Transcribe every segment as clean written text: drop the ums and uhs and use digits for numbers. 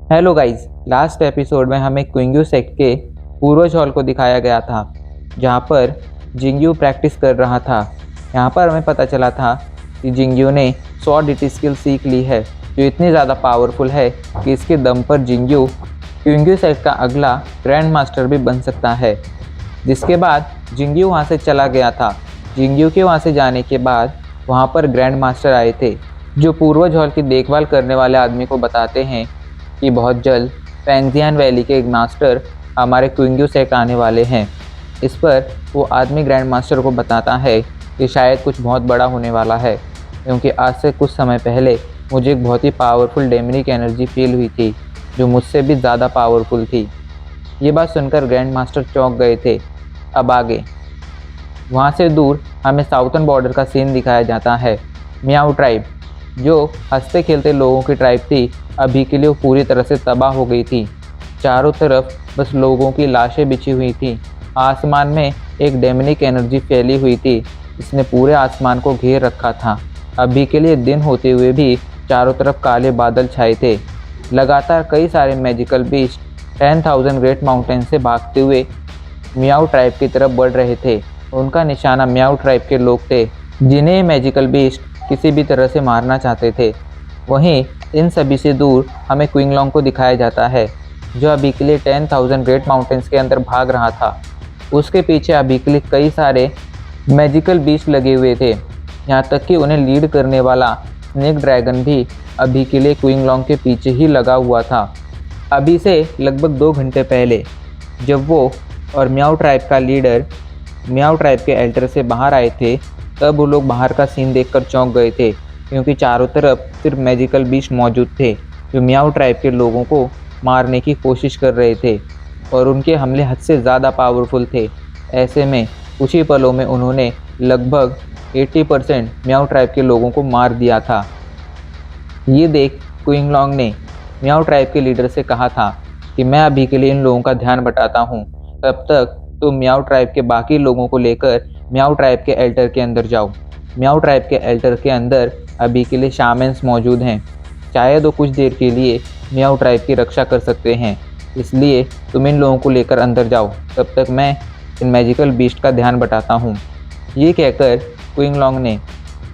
Hello guys, last episode में हमें क्विंग्यू sect के पूर्वज हॉल को दिखाया गया था, जहां पर जिंगयू प्रैक्टिस कर रहा था। यहां पर हमें पता चला था कि जिंगयू ने 100 डीटी स्किल सीख ली है, जो इतनी ज़्यादा पावरफुल है कि इसके दम पर जिंगयू क्विंग्यू सेक्ट का अगला ग्रैंड मास्टर भी बन सकता है। जिसके बाद जिंगयू वहाँ से चला गया था। जिंगयू के वहाँ से जाने के बाद वहाँ पर ग्रैंड मास्टर आए थे, जो पूर्वज हॉल की देखभाल करने वाले आदमी को बताते हैं कि बहुत जल्द फैंगजियान वैली के एक मास्टर हमारे क्विंग्यू सेक्ट आने वाले हैं। इस पर वो आदमी ग्रैंड मास्टर को बताता है कि शायद कुछ बहुत बड़ा होने वाला है, क्योंकि आज से कुछ समय पहले मुझे एक बहुत ही पावरफुल डेमनिक एनर्जी फील हुई थी, जो मुझसे भी ज़्यादा पावरफुल थी। ये बात सुनकर ग्रैंड मास्टर चौंक गए थे। अब आगे वहाँ से दूर हमें साउथर्न बॉर्डर का सीन दिखाया जाता है। मियाओ ट्राइब, जो हंसते खेलते लोगों की ट्राइब थी, अभी के लिए वो पूरी तरह से तबाह हो गई थी। चारों तरफ बस लोगों की लाशें बिछी हुई थी। आसमान में एक डेमनिक एनर्जी फैली हुई थी, इसने पूरे आसमान को घेर रखा था। अभी के लिए दिन होते हुए भी चारों तरफ काले बादल छाए थे। लगातार कई सारे मैजिकल बीस्ट 10,000 ग्रेट माउंटेन से भागते हुए मियाओ ट्राइब की तरफ बढ़ रहे थे। उनका निशाना मियाओ ट्राइब के लोग थे, जिन्हें मैजिकल बीस्ट किसी भी तरह से मारना चाहते थे। वहीं इन सभी से दूर हमें क्विंगलॉन्ग को दिखाया जाता है, जो अभी के लिए 10,000 ग्रेट माउंटेन्स के अंदर भाग रहा था। उसके पीछे अभी के लिए कई सारे मैजिकल बीस्ट लगे हुए थे, यहाँ तक कि उन्हें लीड करने वाला स्नेक ड्रैगन भी अभी के लिए क्विंगलॉन्ग के पीछे ही लगा हुआ था। अभी से लगभग 2 घंटे पहले जब वो और मियाओ ट्राइब का लीडर मियाओ ट्राइब के एल्टर से बाहर आए थे, तब वो लोग बाहर का सीन देखकर चौंक गए थे, क्योंकि चारों तरफ सिर्फ मैजिकल बीस्ट मौजूद थे, जो मियाओ ट्राइब के लोगों को मारने की कोशिश कर रहे थे और उनके हमले हद से ज़्यादा पावरफुल थे। ऐसे में कुछ ही पलों में उन्होंने लगभग 80% मियाओ ट्राइब के लोगों को मार दिया था। ये देख क्विंगलॉन्ग ने मियाओ ट्राइब के लीडर से कहा था कि मैं अभी के लिए इन लोगों का ध्यान बटाता हूँ, तब तक तुम मियाओ ट्राइब के बाकी लोगों को लेकर मियाओ ट्राइब के एल्टर के अंदर जाओ। मियाओ ट्राइब के एल्टर के अंदर अभी के लिए शामन्स मौजूद हैं, शायद वो कुछ देर के लिए मियाओ ट्राइब की रक्षा कर सकते हैं, इसलिए तुम इन लोगों को लेकर अंदर जाओ, तब तक मैं इन मैजिकल बीस्ट का ध्यान बटाता हूँ। ये कहकर क्विंगलॉन्ग ने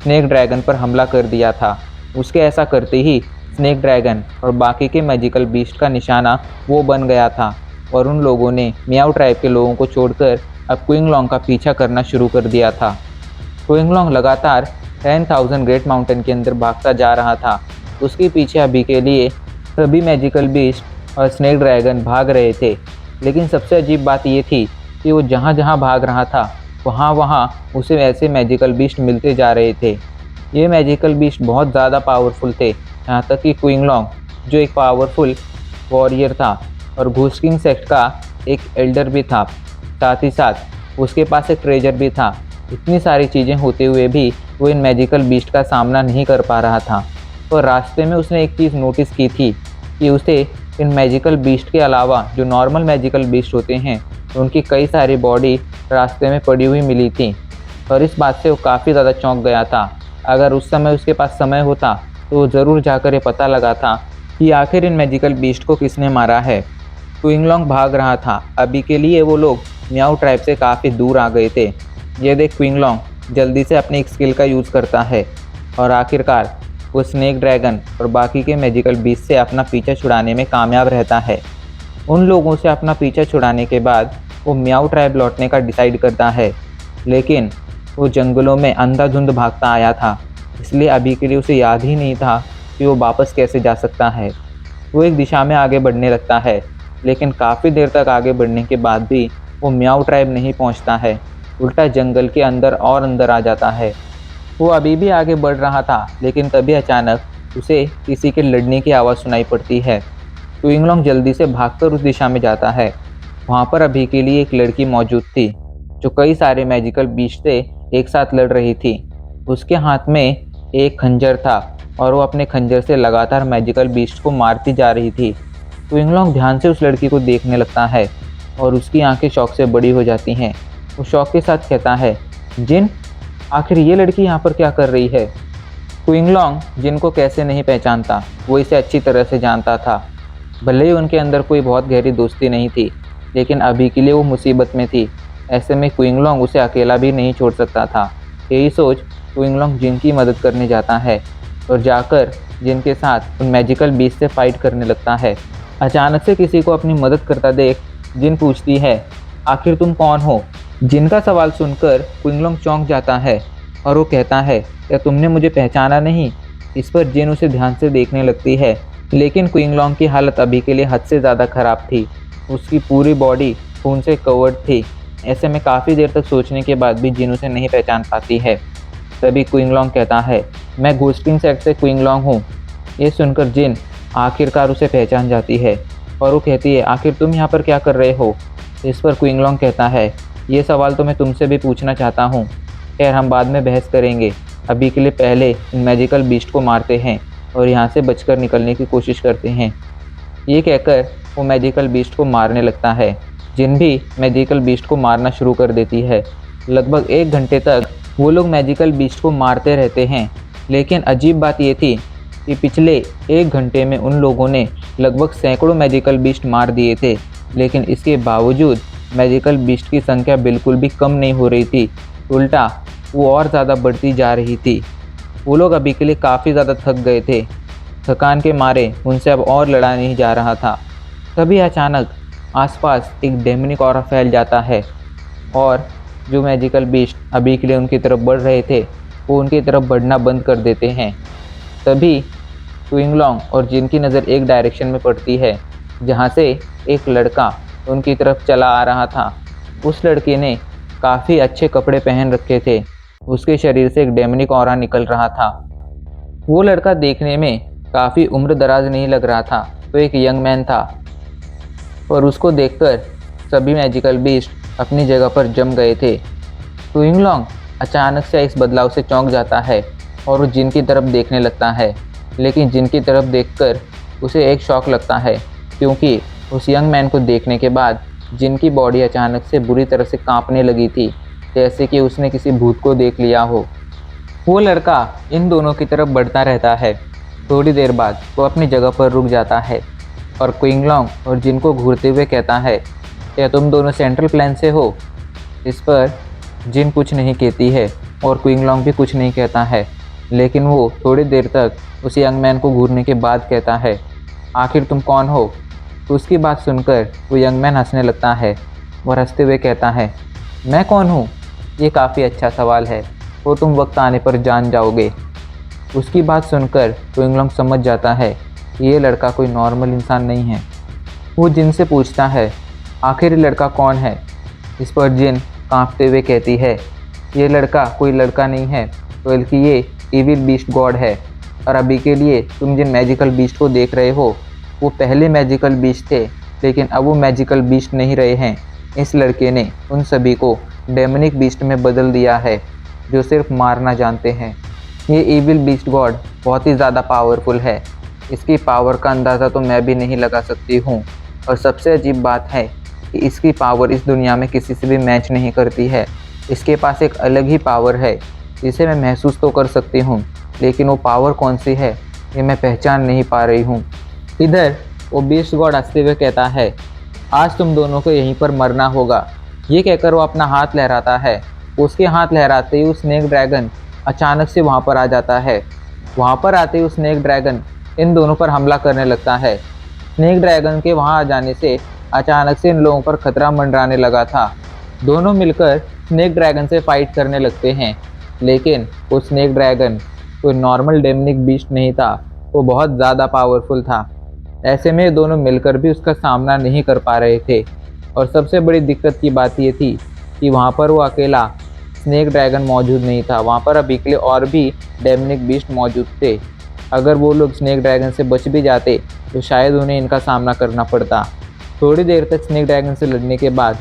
स्नेक ड्रैगन पर हमला कर दिया था। उसके ऐसा करते ही स्नेक ड्रैगन और बाकी के मैजिकल बीस्ट का निशाना वो बन गया था और उन लोगों ने मियाओ ट्राइब के लोगों को छोड़कर अब क्विंगलॉन्ग का पीछा करना शुरू कर दिया था। क्विंगलॉन्ग लगातार 10,000 ग्रेट माउंटेन के अंदर भागता जा रहा था। उसके पीछे अभी के लिए सभी मैजिकल बीस्ट और स्नेक ड्रैगन भाग रहे थे, लेकिन सबसे अजीब बात ये थी कि वो जहाँ जहाँ भाग रहा था वहाँ वहाँ उसे ऐसे मैजिकल बीस्ट मिलते जा रहे थे। ये मैजिकल बीस्ट बहुत ज़्यादा पावरफुल थे, यहाँ तक कि क्विंगलॉन्ग, जो एक पावरफुल वॉरियर था और घुसकिंग सेक्ट का एक एल्डर भी था, साथ ही साथ उसके पास एक ट्रेजर भी था। इतनी सारी चीज़ें होते हुए भी वो इन मैजिकल बीस्ट का सामना नहीं कर पा रहा था। और रास्ते में उसने एक चीज़ नोटिस की थी कि उसे इन मैजिकल बीस्ट के अलावा जो नॉर्मल मैजिकल बीस्ट होते हैं, उनकी कई सारी बॉडी रास्ते में पड़ी हुई मिली थी और इस बात से वो काफ़ी ज़्यादा चौंक गया था। अगर उस समय उसके पास समय होता तो वो ज़रूर जाकर ये पता लगाता कि आखिर इन मैजिकल बीस्ट को किसने मारा है। क्विंगलॉन्ग भाग रहा था। अभी के लिए वो लोग मियाओ ट्राइब से काफ़ी दूर आ गए थे। ये देख क्विंगलॉन्ग जल्दी से अपनी एक स्किल का यूज़ करता है और आखिरकार वो स्नेक ड्रैगन और बाकी के मैजिकल बीस्ट से अपना पीछा छुड़ाने में कामयाब रहता है। उन लोगों से अपना पीछा छुड़ाने के बाद वो मियाओ ट्राइब लौटने का डिसाइड करता है, लेकिन वो जंगलों में अंधाधुंध भागता आया था, इसलिए अभी के लिए उसे याद ही नहीं था कि वो वापस कैसे जा सकता है। वो एक दिशा में आगे बढ़ने लगता है, लेकिन काफ़ी देर तक आगे बढ़ने के बाद भी वो मियाओ ट्राइब नहीं पहुंचता है, उल्टा जंगल के अंदर और अंदर आ जाता है। वो अभी भी आगे बढ़ रहा था, लेकिन तभी अचानक उसे किसी के लड़ने की आवाज़ सुनाई पड़ती है। क्विंगलॉन्ग जल्दी से भागकर उस दिशा में जाता है। वहाँ पर अभी के लिए एक लड़की मौजूद थी, जो कई सारे मैजिकल बीस्ट से एक साथ लड़ रही थी। उसके हाथ में एक खंजर था और वो अपने खंजर से लगातार मैजिकल बीस्ट को मारती जा रही थी। क्विंगलॉन्ग ध्यान से उस लड़की को देखने लगता है और उसकी आंखें शौक से बड़ी हो जाती हैं। वो शौक के साथ कहता है, जिन, आखिर ये लड़की यहाँ पर क्या कर रही है? क्विंगलॉन्ग जिन को कैसे नहीं पहचानता, वो इसे अच्छी तरह से जानता था। भले ही उनके अंदर कोई बहुत गहरी दोस्ती नहीं थी, लेकिन अभी के लिए वो मुसीबत में थी। ऐसे में क्विंगलॉन्ग उसे अकेला भी नहीं छोड़ सकता था। यही सोच क्विंगलॉन्ग जिन की मदद करने जाता है और जाकर जिन के साथ उन मैजिकल बीस्ट से फाइट करने लगता है। अचानक से किसी को अपनी मदद करता देख जिन पूछती है, आखिर तुम कौन हो? जिन का सवाल सुनकर क्विंगलॉन्ग चौंक जाता है और वो कहता है, क्या तुमने मुझे पहचाना नहीं? इस पर जिन उसे ध्यान से देखने लगती है, लेकिन क्विंगलॉन्ग की हालत अभी के लिए हद से ज़्यादा खराब थी। उसकी पूरी बॉडी खून से कवर्ड थी। ऐसे में काफ़ी देर तक सोचने के बाद भी जिन उसे नहीं पहचान पाती है। तभी क्विंगलॉन्ग कहता है, मैं घोस्टिंग सेट से क्विंगलॉन्ग हूँ। ये सुनकर जिन आखिरकार उसे पहचान जाती है और वो कहती है, आखिर तुम यहाँ पर क्या कर रहे हो? इस पर क्विंगलॉन्ग कहता है, ये सवाल तो मैं तुमसे भी पूछना चाहता हूँ। खैर, हम बाद में बहस करेंगे। अभी के लिए पहले इन मैजिकल बीस्ट को मारते हैं और यहाँ से बचकर निकलने की कोशिश करते हैं। ये कहकर वो मैजिकल बीस्ट को मारने लगता है। जिन भी मैजिकल बीस्ट को मारना शुरू कर देती है। लगभग 1 घंटे तक वो लोग मैजिकल बीस्ट को मारते रहते हैं। लेकिन अजीब बात ये थी कि पिछले 1 घंटे में उन लोगों ने लगभग सैकड़ों मैजिकल बीस्ट मार दिए थे, लेकिन इसके बावजूद मैजिकल बीस्ट की संख्या बिल्कुल भी कम नहीं हो रही थी। उल्टा वो और ज़्यादा बढ़ती जा रही थी। वो लोग अभी के लिए काफ़ी ज़्यादा थक गए थे। थकान के मारे उनसे अब और लड़ा नहीं जा रहा था। तभी अचानक आसपास एक डेमनिक ऑरा फैल जाता है और जो मैजिकल बीस्ट अभी के लिए उनकी तरफ बढ़ रहे थे, वो उनकी तरफ बढ़ना बंद कर देते हैं। तभी क्विंगलॉन्ग और जिन की नज़र एक डायरेक्शन में पड़ती है, जहाँ से एक लड़का उनकी तरफ चला आ रहा था। उस लड़के ने काफ़ी अच्छे कपड़े पहन रखे थे। उसके शरीर से एक डेमनिक ऑरा निकल रहा था। वो लड़का देखने में काफ़ी उम्र दराज नहीं लग रहा था, तो एक यंग मैन था। और उसको देखकर सभी मैजिकल बीस्ट अपनी जगह पर जम गए थे। क्विंगलॉन्ग अचानक से इस बदलाव से चौंक जाता है और वो जिन की तरफ देखने लगता है। लेकिन जिन की तरफ देखकर उसे एक शॉक लगता है, क्योंकि उस यंग मैन को देखने के बाद जिन की बॉडी अचानक से बुरी तरह से कांपने लगी थी, जैसे कि उसने किसी भूत को देख लिया हो। वो लड़का इन दोनों की तरफ बढ़ता रहता है। थोड़ी देर बाद वो अपनी जगह पर रुक जाता है और क्विंगलॉन्ग और जिन को घूरते हुए कहता है, क्या तुम दोनों सेंट्रल प्लान से हो? इस पर जिन कुछ नहीं कहती है और क्विंगलॉन्ग भी कुछ नहीं कहता है। लेकिन वो थोड़ी देर तक उस यंग मैन को घूरने के बाद कहता है, आखिर तुम कौन हो? तो उसकी बात सुनकर वो यंग मैन हंसने लगता है और हंसते हुए कहता है, मैं कौन हूँ? ये काफ़ी अच्छा सवाल है, वो तुम वक्त आने पर जान जाओगे। उसकी बात सुनकर क्विंगलॉन्ग समझ जाता है कि ये लड़का कोई नॉर्मल इंसान नहीं है। वो जिन से पूछता है, आखिर ये लड़का कौन है? इस पर जिन कांपते हुए कहती है, ये लड़का कोई लड़का नहीं है, बल्कि ये इविल बीस्ट गॉड है। और अभी के लिए तुम जिन मैजिकल बीस्ट को देख रहे हो, वो पहले मैजिकल बीस्ट थे, लेकिन अब वो मैजिकल बीस्ट नहीं रहे हैं। इस लड़के ने उन सभी को डेमनिक बीस्ट में बदल दिया है, जो सिर्फ मारना जानते हैं। ये इविल बीस्ट गॉड बहुत ही ज़्यादा पावरफुल है। इसकी पावर का अंदाज़ा तो मैं भी नहीं लगा सकती हूँ। और सबसे अजीब बात है कि इसकी पावर इस दुनिया में किसी से भी मैच नहीं करती है। इसके पास एक अलग ही पावर है, जिसे मैं महसूस तो कर सकती हूँ, लेकिन वो पावर कौन सी है ये मैं पहचान नहीं पा रही हूँ। इधर वो बीस्ट गॉड हंसते हुए कहता है, आज तुम दोनों को यहीं पर मरना होगा। ये कहकर वो अपना हाथ लहराता है। उसके हाथ लहराते ही वो स्नेक ड्रैगन अचानक से वहाँ पर आ जाता है। वहाँ पर आते ही वो स्नेक ड्रैगन इन दोनों पर हमला करने लगता है। स्नेक ड्रैगन के वहाँ आ जाने से अचानक से इन लोगों पर खतरा मंडराने लगा था। दोनों मिलकर स्नेक ड्रैगन से फाइट करने लगते हैं, लेकिन वो स्नेक ड्रैगन कोई नॉर्मल डेमनिक बीस्ट नहीं था, वो बहुत ज़्यादा पावरफुल था। ऐसे में दोनों मिलकर भी उसका सामना नहीं कर पा रहे थे। और सबसे बड़ी दिक्कत की बात ये थी कि वहाँ पर वो अकेला स्नेक ड्रैगन मौजूद नहीं था। वहाँ पर अभी के लिए और भी डेमनिक बीस्ट मौजूद थे। अगर वो लोग स्नेक ड्रैगन से बच भी जाते तो शायद उन्हें इनका सामना करना पड़ता। थोड़ी देर तक स्नेक ड्रैगन से लड़ने के बाद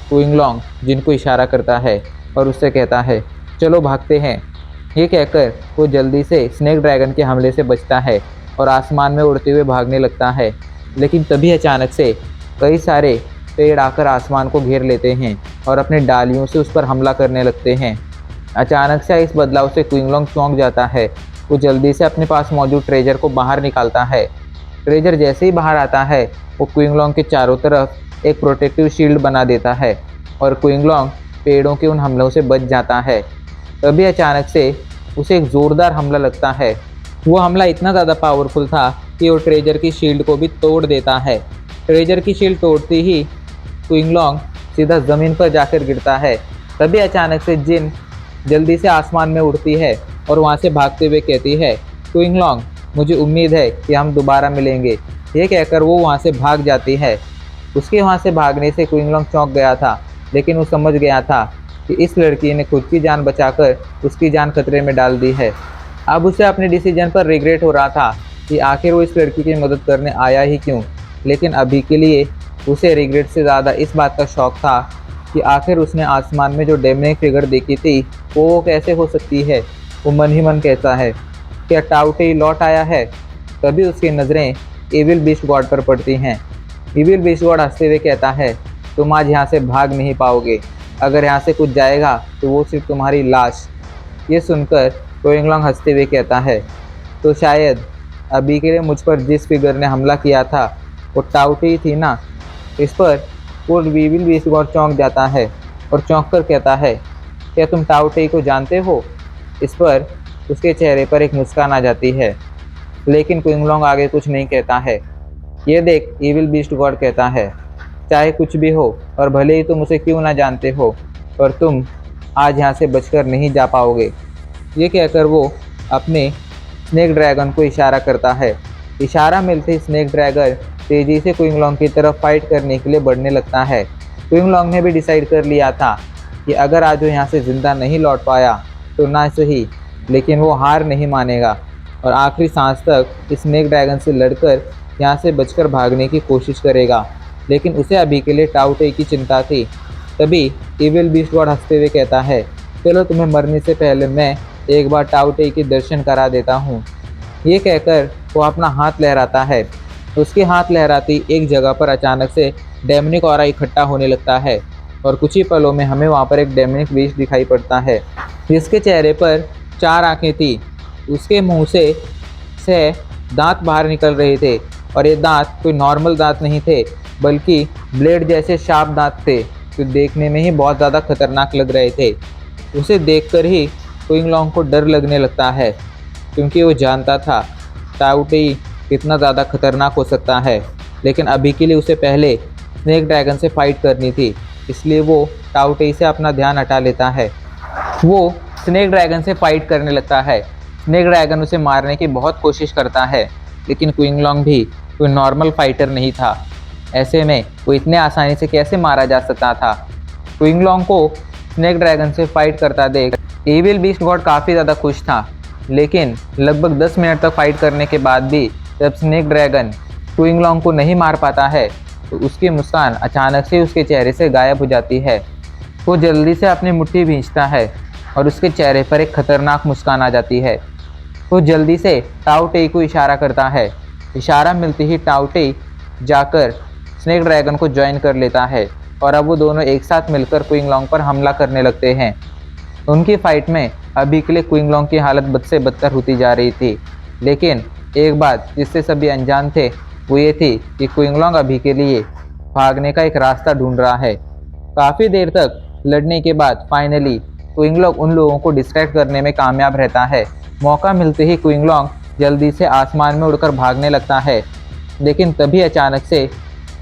क्विंगलॉन्ग जिनको इशारा करता है और उससे कहता है, चलो भागते हैं। ये कहकर वो जल्दी से स्नेक ड्रैगन के हमले से बचता है और आसमान में उड़ते हुए भागने लगता है। लेकिन तभी अचानक से कई सारे पेड़ आकर आसमान को घेर लेते हैं और अपनी डालियों से उस पर हमला करने लगते हैं। अचानक से इस बदलाव से क्विंगलॉन्ग चौंक जाता है। वो जल्दी से अपने पास मौजूद ट्रेजर को बाहर निकालता है। ट्रेजर जैसे ही बाहर आता है वो क्विंगलॉन्ग के चारों तरफ एक प्रोटेक्टिव शील्ड बना देता है और क्विंगलॉन्ग पेड़ों के उन हमलों से बच जाता है। तभी अचानक से उसे एक ज़ोरदार हमला लगता है। वो हमला इतना ज़्यादा पावरफुल था कि वो ट्रेजर की शील्ड को भी तोड़ देता है। ट्रेजर की शील्ड तोड़ती ही क्विंगलॉन्ग सीधा ज़मीन पर जाकर गिरता है। तभी अचानक से जिन जल्दी से आसमान में उड़ती है और वहाँ से भागते हुए कहती है, क्विंगलॉन्ग, मुझे उम्मीद है कि हम दोबारा मिलेंगे। ये कहकर वो वहाँ से भाग जाती है। उसके वहाँ से भागने से क्विंगलॉन्ग चौंक गया था, लेकिन वो समझ गया था कि इस लड़की ने खुद की जान बचाकर उसकी जान खतरे में डाल दी है। अब उसे अपने डिसीजन पर रिग्रेट हो रहा था कि आखिर वो इस लड़की की मदद करने आया ही क्यों। लेकिन अभी के लिए उसे रिग्रेट से ज़्यादा इस बात का शौक था कि आखिर उसने आसमान में जो डेमनिक फिगर देखी थी वो कैसे हो सकती है। वो मन ही मन कहता है, क्या टाउटे लौट आया है? तभी उसकी नज़रें इविल बीस्ट गॉड पर पड़ती हैं। इविल बीस्ट गॉड हंसते हुए कहता है, तुम आज यहाँ से भाग नहीं पाओगे। अगर यहाँ से कुछ जाएगा तो वो सिर्फ तुम्हारी लाश। ये सुनकर क्विंगलॉन्ग हंसते हुए कहता है, तो शायद अभी के लिए मुझ पर जिस फिगर ने हमला किया था वो टाउटे ही थी ना। इस पर वो इविल बीस्ट गॉड चौंक जाता है और चौंक कर कहता है, क्या तुम टाउटे को जानते हो? इस पर उसके चेहरे पर एक मुस्कान आ जाती है, लेकिन क्विंगलॉन्ग आगे कुछ नहीं कहता है। ये देख, इविल बीस्ट गॉड कहता है, चाहे कुछ भी हो और भले ही तुम उसे क्यों ना जानते हो, पर तुम आज यहाँ से बचकर नहीं जा पाओगे। ये कहकर वो अपने स्नेक ड्रैगन को इशारा करता है। इशारा मिलते ही स्नेक ड्रैगन तेजी से क्विंगलॉन्ग की तरफ फाइट करने के लिए बढ़ने लगता है। क्विंगलॉन्ग ने भी डिसाइड कर लिया था कि अगर आज वो यहाँ से ज़िंदा नहीं लौट पाया तो ना सही, लेकिन वो हार नहीं मानेगा और आखिरी सांस तक स्नेक ड्रैगन से लड़कर यहाँ से बचकर भागने की कोशिश करेगा। लेकिन उसे अभी के लिए टाउटे की चिंता थी। तभी इविल बीस्ट गॉड हंसते हुए कहता है, चलो तुम्हें मरने से पहले मैं एक बार टाउटे की दर्शन करा देता हूँ। ये कहकर वो अपना हाथ लहराता है। उसके हाथ लहराती एक जगह पर अचानक से डेमनिक ऑरा इकट्ठा होने लगता है और कुछ ही पलों में हमें वहाँ पर एक डेमनिक बीस्ट दिखाई पड़ता है, जिसके चेहरे पर 4 आंखें थी। उसके मुंह से दांत बाहर निकल रहे थे और ये दांत कोई नॉर्मल दांत नहीं थे, बल्कि ब्लेड जैसे शार्प दांत थे, जो देखने में ही बहुत ज़्यादा खतरनाक लग रहे थे। उसे देखकर ही क्विंगलॉन्ग को डर लगने लगता है, क्योंकि वो जानता था टाउटे कितना ज़्यादा खतरनाक हो सकता है। लेकिन अभी के लिए उसे पहले स्नेक ड्रैगन से फाइट करनी थी, इसलिए वो टाउटे से अपना ध्यान हटा लेता है। वो स्नेक ड्रैगन से फाइट करने लगता है। स्नेक ड्रैगन उसे मारने की बहुत कोशिश करता है, लेकिन क्विंगलॉन्ग भी कोई नॉर्मल फाइटर नहीं था। ऐसे में वो इतने आसानी से कैसे मारा जा सकता था। क्विंगलॉन्ग को स्नेक ड्रैगन से फाइट करता देख इविल बीस्ट गॉड काफ़ी ज़्यादा खुश था, लेकिन लगभग 10 मिनट तक फाइट करने के बाद भी जब स्नेक ड्रैगन क्विंगलॉन्ग को नहीं मार पाता है तो उसकी मुस्कान अचानक से उसके चेहरे से गायब हो जाती है। वो जल्दी से अपनी मुट्ठी भींचता है और उसके चेहरे पर एक खतरनाक मुस्कान आ जाती है। वो जल्दी से टाउटे को इशारा करता है। इशारा मिलते ही टाउटे जाकर स्नेक ड्रैगन को ज्वाइन कर लेता है और अब वो दोनों एक साथ मिलकर क्विंगलॉन्ग पर हमला करने लगते हैं। उनकी फाइट में अभी के लिए क्विंगलॉन्ग की हालत बद से बदतर होती जा रही थी, लेकिन एक बात जिससे सभी अनजान थे वो ये थी कि क्विंगलॉन्ग अभी के लिए भागने का एक रास्ता ढूंढ रहा है। काफ़ी देर तक लड़ने के बाद फाइनली क्विंगलॉन्ग उन लोगों को डिस्ट्रैक्ट करने में कामयाब रहता है। मौका मिलते ही क्विंगलॉन्ग जल्दी से आसमान में उड़कर भागने लगता है, लेकिन तभी अचानक से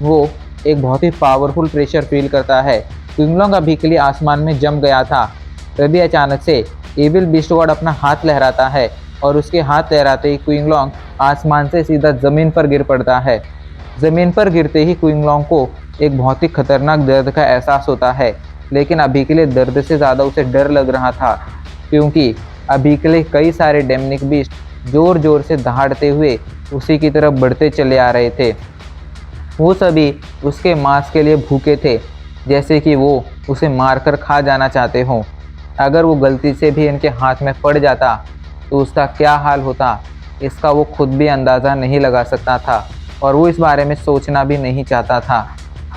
वो एक बहुत ही पावरफुल प्रेशर फील करता है। क्विंगलॉन्ग अभी के लिए आसमान में जम गया था। तभी अचानक से इविल बीस्ट गॉड अपना हाथ लहराता है और उसके हाथ लहराते ही क्विंगलॉन्ग आसमान से सीधा ज़मीन पर गिर पड़ता है। ज़मीन पर गिरते ही क्विंगलॉन्ग को एक बहुत ही खतरनाक दर्द का एहसास होता है, लेकिन अभी के लिए दर्द से ज़्यादा उसे डर लग रहा था, क्योंकि अभी के लिए कई सारे डेमनिक बीस्ट ज़ोर ज़ोर से दहाड़ते हुए उसी की तरफ बढ़ते चले आ रहे थे। वो सभी उसके मांस के लिए भूखे थे, जैसे कि वो उसे मारकर खा जाना चाहते हों। अगर वो गलती से भी इनके हाथ में पड़ जाता तो उसका क्या हाल होता, इसका वो खुद भी अंदाज़ा नहीं लगा सकता था और वो इस बारे में सोचना भी नहीं चाहता था।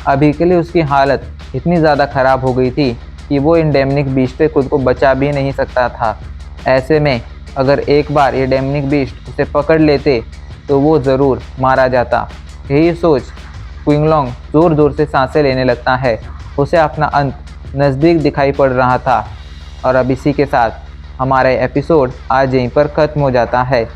अभी के लिए उसकी हालत इतनी ज़्यादा ख़राब हो गई थी कि वो इन डेमनिक बीस्ट से खुद को बचा भी नहीं सकता था। ऐसे में अगर एक बार ये डेमनिक बीस्ट उसे पकड़ लेते तो वो ज़रूर मारा जाता। यही सोच क्विंगलॉन्ग ज़ोर ज़ोर से सांसें लेने लगता है। उसे अपना अंत नज़दीक दिखाई पड़ रहा था। और अब इसी के साथ हमारा एपिसोड आज यहीं पर ख़त्म हो जाता है।